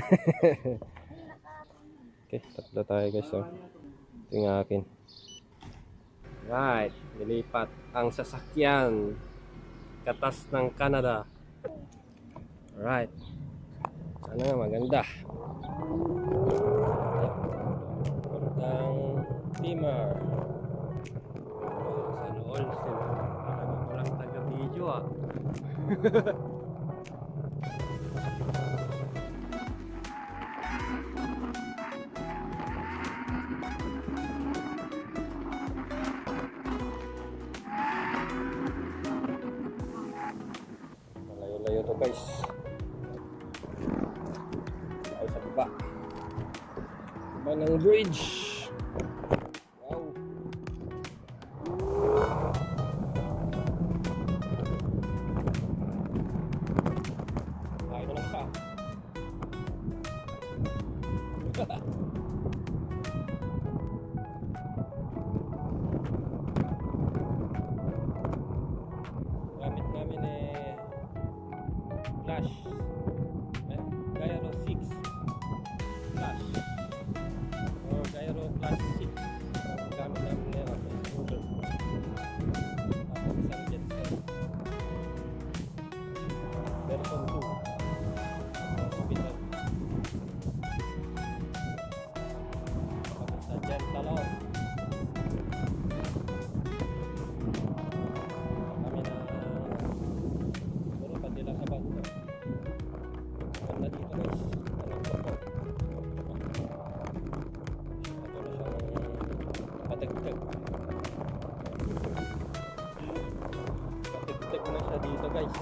Okay, tatlo tayo guys. So, ito yung akin. Right, nilipat ang sasakyan. Katas ng Canada. Right. Sana nga maganda. Papuntang Timar. Sana all sila. Walang taga-video ah. Malayo-layo to guys. Tayo sa baba. Baba ng bridge. Wow. Tayo na lang isa. Gamit namin Flash Gyro 6 Flash or Gyro Flash 6 gamit namin ngayon sa scooter. Tapos isang Jetson version 2 hospital. Tapos sa Jet Talon kami na puro padila sa bangko. Ganda dito guys. Anong support? Ito na siyang patagtag. Patagtag na siya dito guys.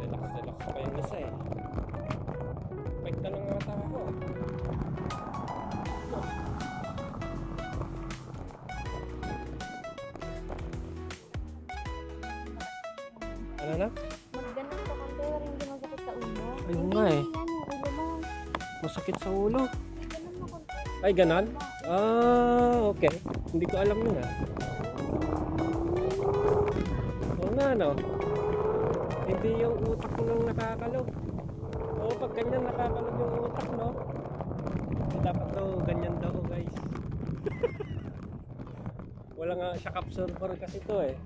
Relax pa yung isa eh. Bike na lang ata ako. Ano na? Magganap ka kung pero hindi masakit sa ulo. Ayun nga eh. Yan yung ulo mo. Masakit sa ulo. Ganun mo kung Ay, ganon? Ah, okay. Hindi ko alam yun ah. Oo nga no. Hindi yung utak nung nakakalog. Oo, pag ganyan nakakalog yung utak no. So, dapat daw ganyan daw guys. Wala nga shock absorber kasi to eh.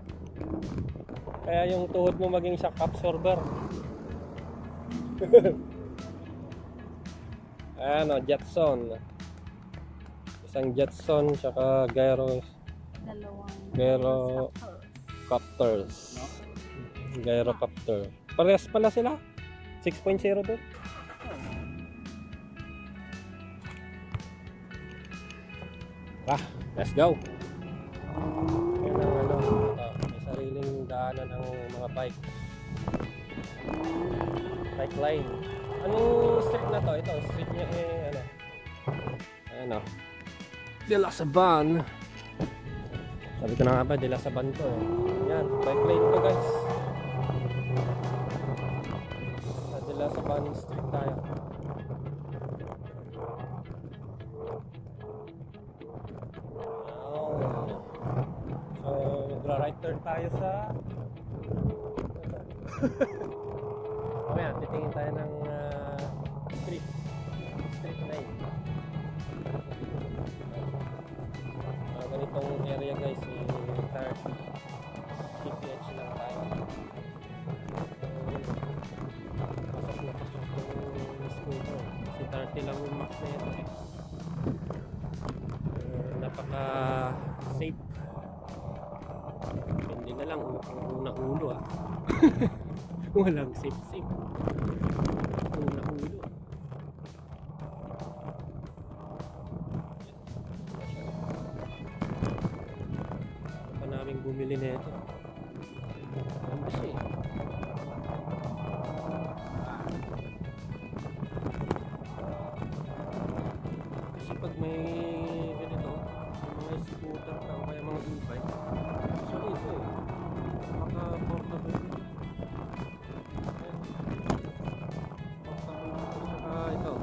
Kaya yung tuhod mo maging shock absorber. Ayan o, Jetson. Isang Jetson tsaka dalawang Gyrocopters. Gyrocopter. Parehas pala sila. 6.0 din. Let's go. Yan ang may sariling daanan ang mga bike. Bike lane. Anong street na to? Ito, street niya ayan o. De La Saban. Sabi ko na nga ba, De La Saban to eh. Yan, bike lane to guys. Sa De La Saban street tayo. So, magra-right turn tayo sa mamaya, titingin tayo ng street lane. Ganitong area guys, 30 kph lang tayo. Pasok na pasok yung scooter kasi 30 lang yung max na ito eh. Napaka safe. Hindi na lang unang ulo ah. Walang safe. Unang ulo. Ano pa namin bumili nito? Ano ba siya eh? Kasi pag may ganito, mga scooter ka o kaya mga e-bike, so ito eh, maka-portable. Portable. Saka ito,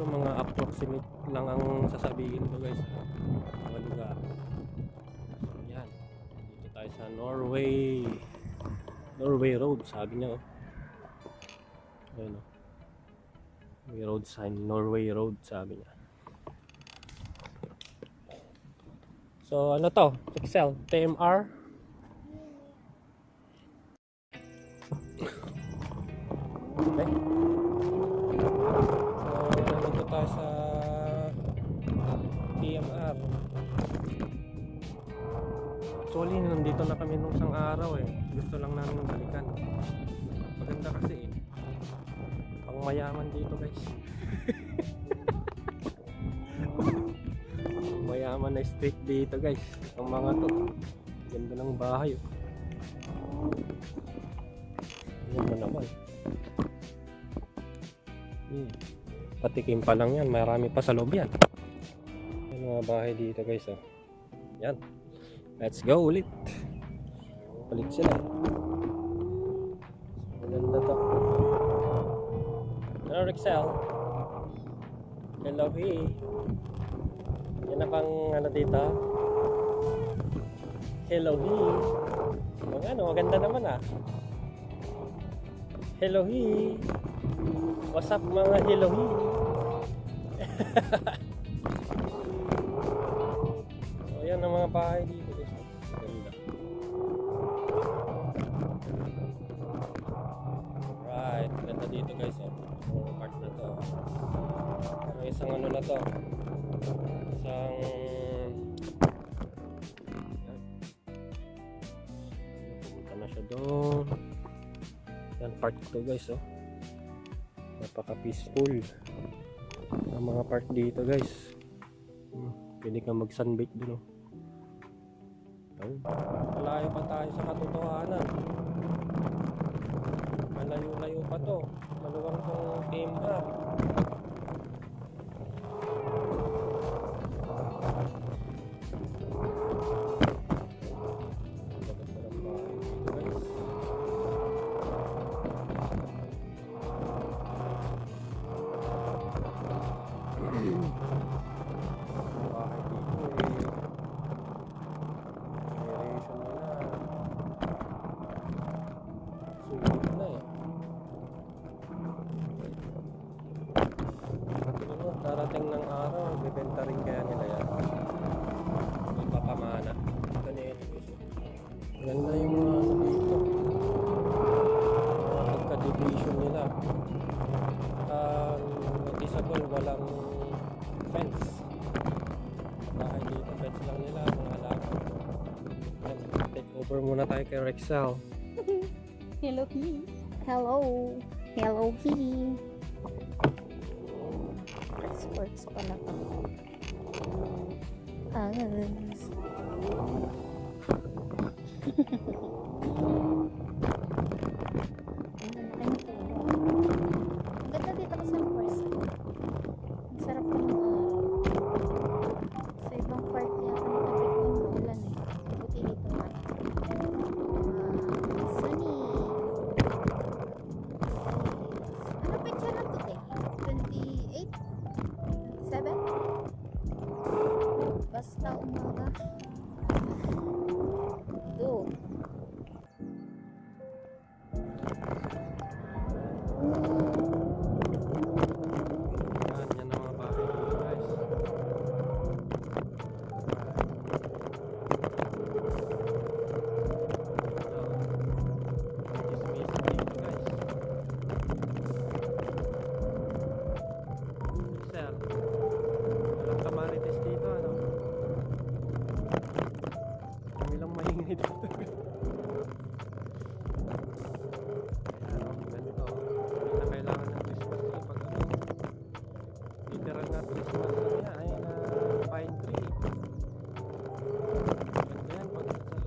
mga approximate lang ang sasabihin ko guys, mga lugar. So yan, dito tayo sa Norway Road, sabi niya, oh. Ayun, oh. May road sign, Norway Road, sabi niya. So ano to? Excel, TMR. Okay. So nandito tayo sa TMR. Actually, nandito na kami nung isang araw eh. Gusto lang namin balikan. Maganda kasi eh. Pang mayaman dito guys. Mayaman na street dito guys. Ang mga to. Ganda ng bahay oh. Ganda naman. Patikim pa lang yan. Marami pa sa loob yan. Yung mga bahay dito guys oh. Yan. Let's go ulit. Palit sila. Maganda to. Hello Rexel. Hello he. Yan na pang ano dito. Hello he. Ano, maganda naman ah. Hello he. What's up mga hello he. So yan ang mga bahay dito. Ganda. Right, ganda dito guys oh. Yung part na to. Pero isang ano na to. Isang pumunta na siya doon. Yan park to guys oh. Napaka peaceful ang mga park dito guys. Pwede kang mag sunbake doon oh. Malayo pa tayo sa katotohanan. Malayo-layo pa to. Maluwang tong TMR. Darating ng araw, bibenta rin kaya nila yan. May papamana. Ganda yung mga ano dito. Mga pagka-division nila. Noticeable, walang fence. Bahay dito, fence lang nila, mga halaman. Take over muna tayo kay Rexel. Hello he. Hello. Hello he. Experts pala pa. Angas. Ang ganda dito kasi ang person. Ang sarap ng sa ibang part niya kung nakapit yung ulan eh. Buti dito nga. Sunny. Ano picture na today? 28? 7? Basta umaga. Do. Yan ang mga bahay dito guys. Walang kamarites dito ano. Kami lang maingay dito. Ayan o, ganito. Hindi na kailangan ng Christmas tree pag ano. Literal na Christmas tree niya ay na pine tree. Ganda yan pag sa loob.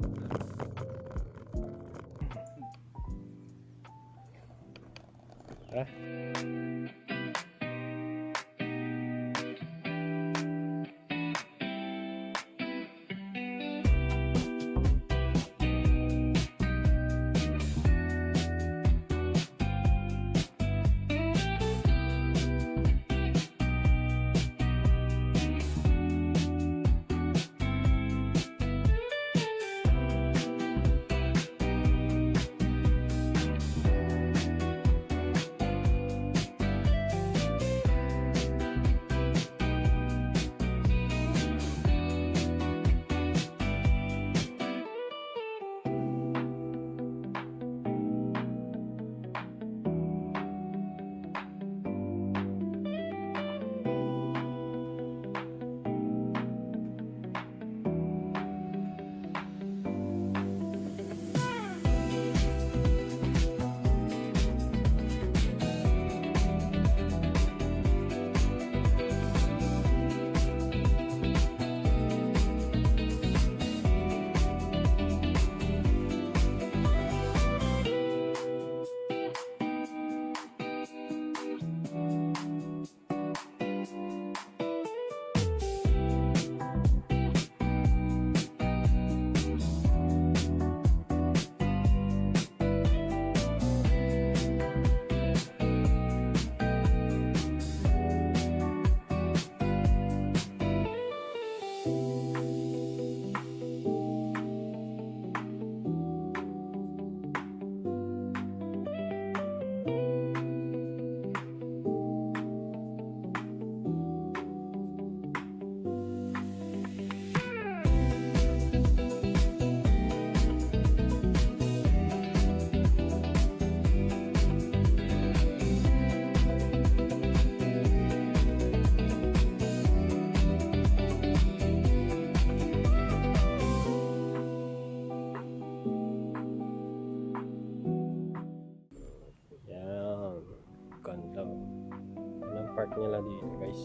nila dito guys.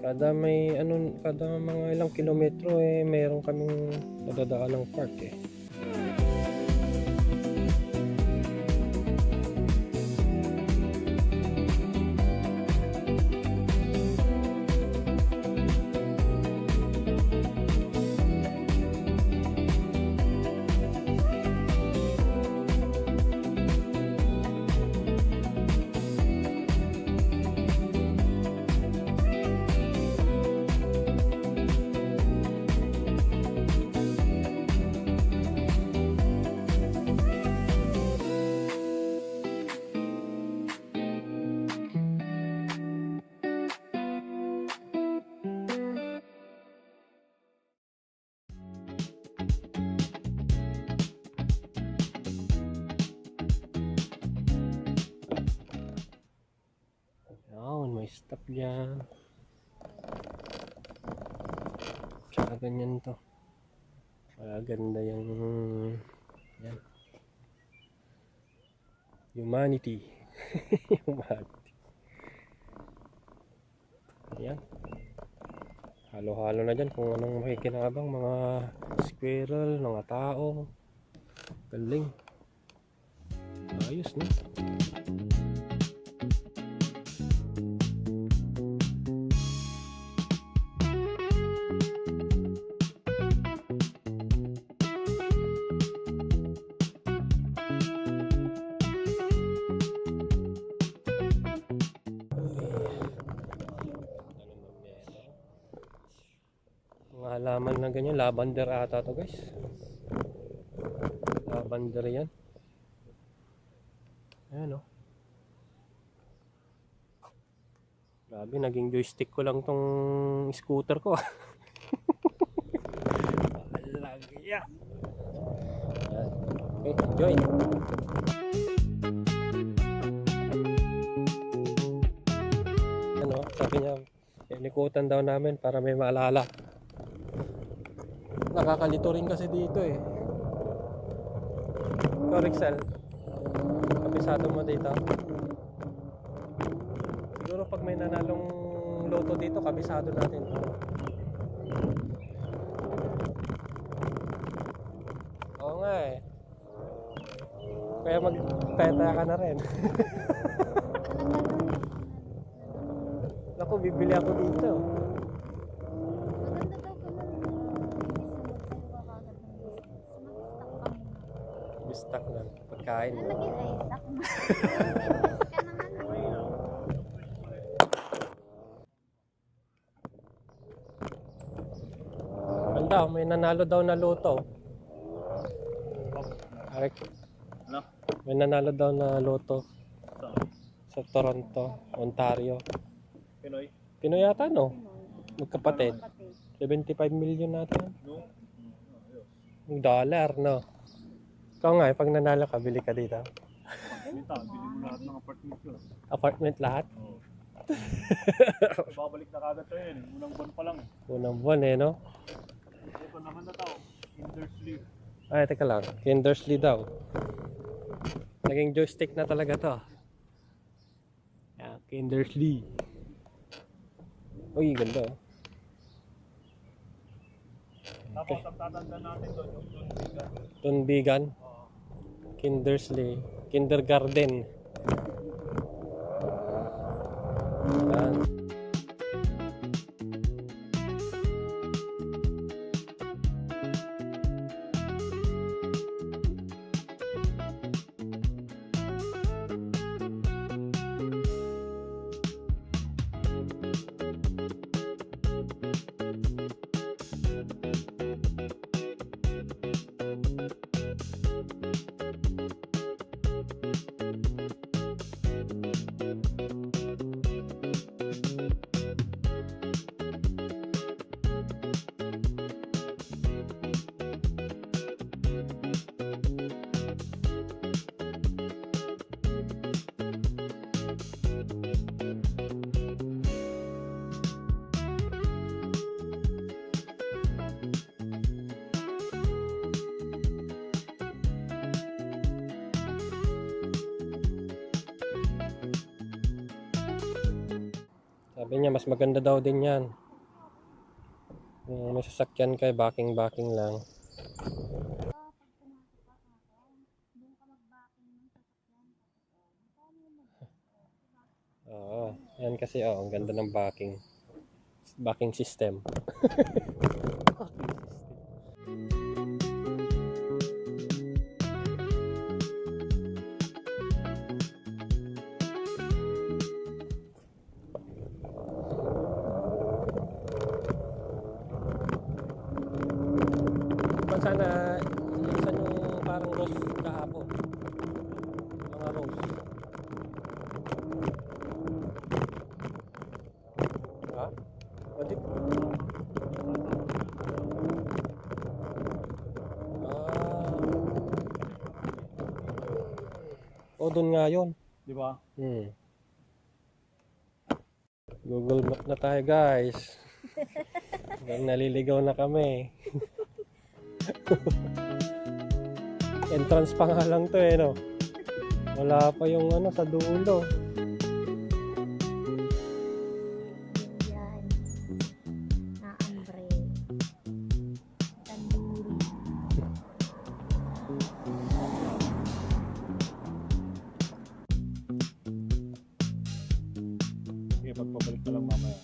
Kada mga ilang kilometro meron kaming nadadaan ng park May stop dyan. Tsaka ganyan to. Ganda yung yan. Humanity. Humanity. Yan. Halo-halo na dyan kung anong makikinabang, mga squirrel, mga tao. Galing. Ayos, no? Mga halaman na ganyan, lavender ata to guys. Lavender yan. Ayan o. Grabe, naging joystick ko lang tong scooter ko. Alagya. Okay, enjoy. Ano, sabi niya, inikutan daw namin para may maalala. Nakakalito rin kasi dito Ikaw, Rixel, kabisado mo dito. Siguro pag may nanalong loto dito, kabisado natin. Oo nga Kaya magtaya ka na rin. Naku, bibili ako dito. Stock lang, pagkain. Nalagyan ay stock na. Ganda, may nanalo daw na loto. Ano? May nanalo daw na loto sa Toronto, Ontario. Pinoy? Pinoy yata, no? Magkapatid. 75 million natin. No? $1, no? Ikaw nga, pag nanalo ka, bili ka dito. Minta, bili mo lahat ng apartment yun. Apartment lahat? Oo. Babalik na kagad tayo yun. Unang buwan pa lang. Unang buwan no? Ito naman na tao. Kindersley. Ay, teka lang. Kindersley daw. Naging joystick na talaga to. Yeah, Kindersley. Uy, ganda Tapos ang tatanda natin doon, yung Tunbigan. Tunbigan. Kindersley. Kindergarten. Yan. Sabi niya, mas maganda daw din yan. Kung may sasakyan kay backing lang. Oo, yan kasi ang ganda ng backing system. Kung sana isa yung parang rose kahapon. Mga rose. Ha? Pwede. O doon nga yun. Di ba? Google Map na tayo guys. Naliligaw na kami. Entrance pa nga lang to no. Wala pa yung sa dulo. Yan. Naambre. Tandoori. Sige, pagpabalik ka lang mamaya.